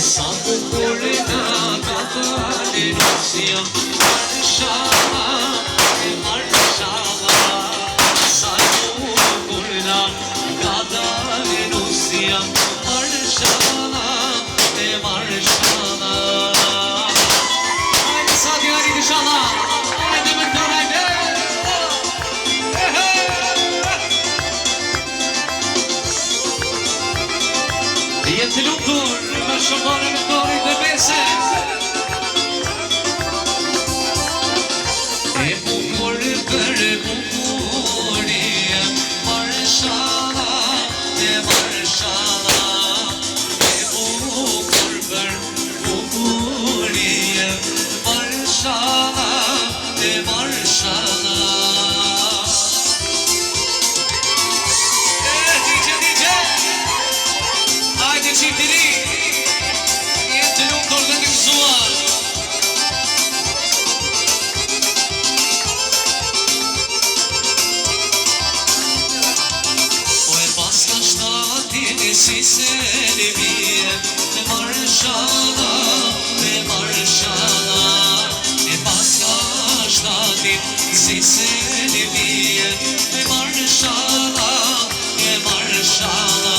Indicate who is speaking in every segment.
Speaker 1: sa bukur na ka dhënë Lucia, Marshala, sa bukur na ka dhënë Lucia, Marshala, Marshala. Hajde sa t'ja rrit inshallah, hajde me të hajde. Jetë lumtur me shoqërin e torit dhe bese. E bukur për bukurie, Marshala, Marshala. E bukur për bukurie, Marshala, Marshala. Hajde qitiri, jetë të lumtur dhe të gëzuar. O e paska shtatin si se në vije, Marshala, Marshala. E paska shtatin si se në vije, Marshala, Marshala.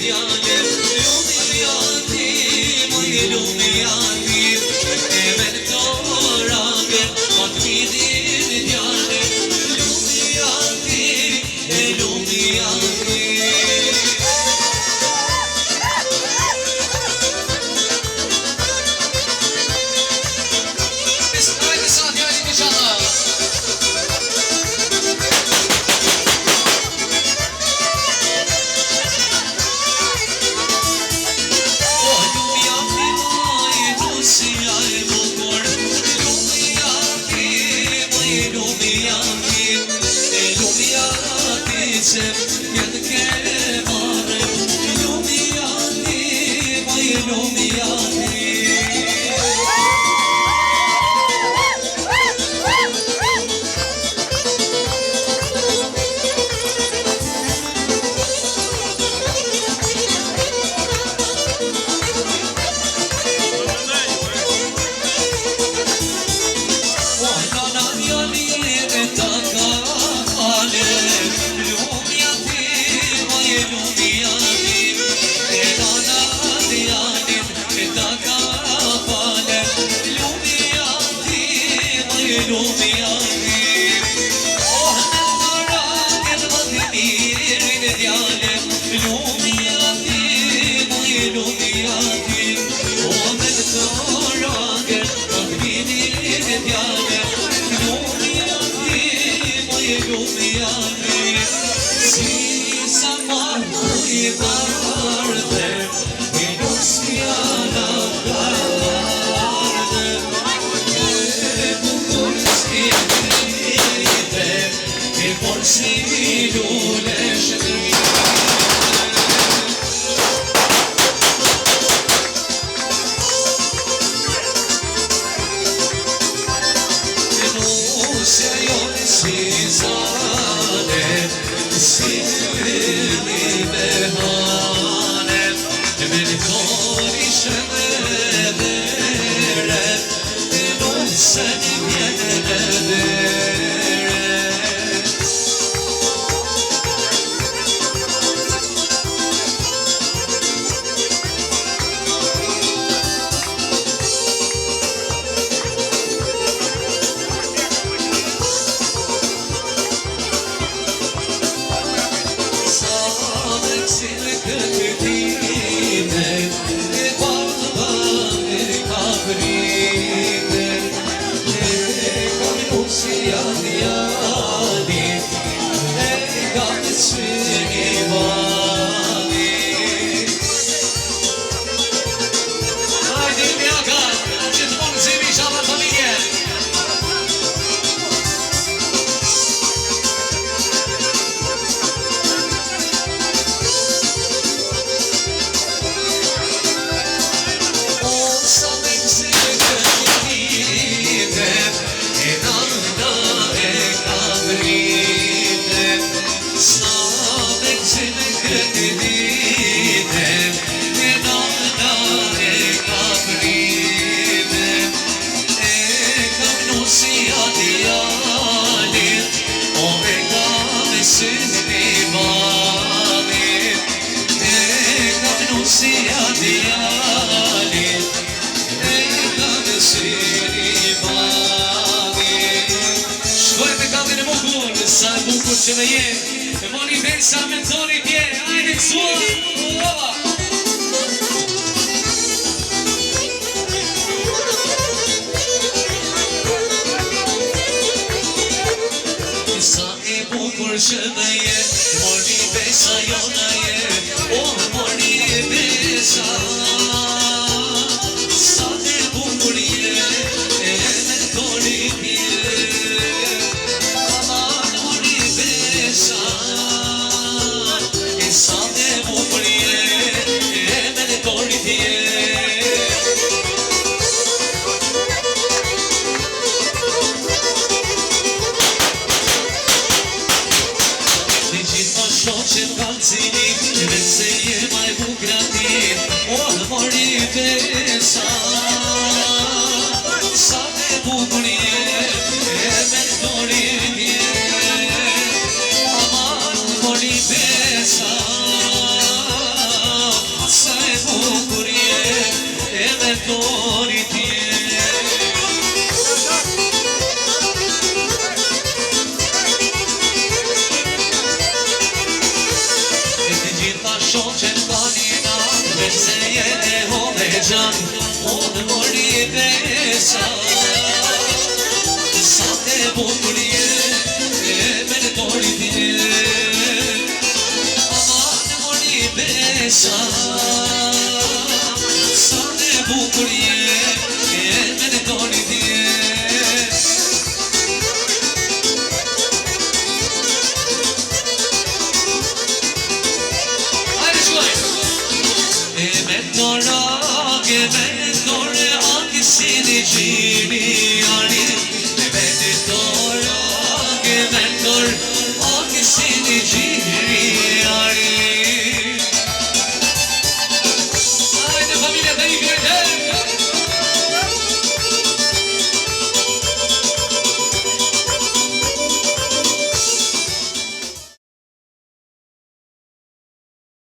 Speaker 1: djale, lumijati, moj lumijati, e me të rage, ma të vidin djale, lumijati, e lumijati.
Speaker 2: Që me je, me moni besa, me zoni tje, ajde kësua, ova! Sa e bukur që me je, moni besa jo në je, oh moni besa. Sa e bukur je, e me koni pje. banina veç se jene ho me gjan unë mori besa sa e bukur je me në tori tje aman mori besa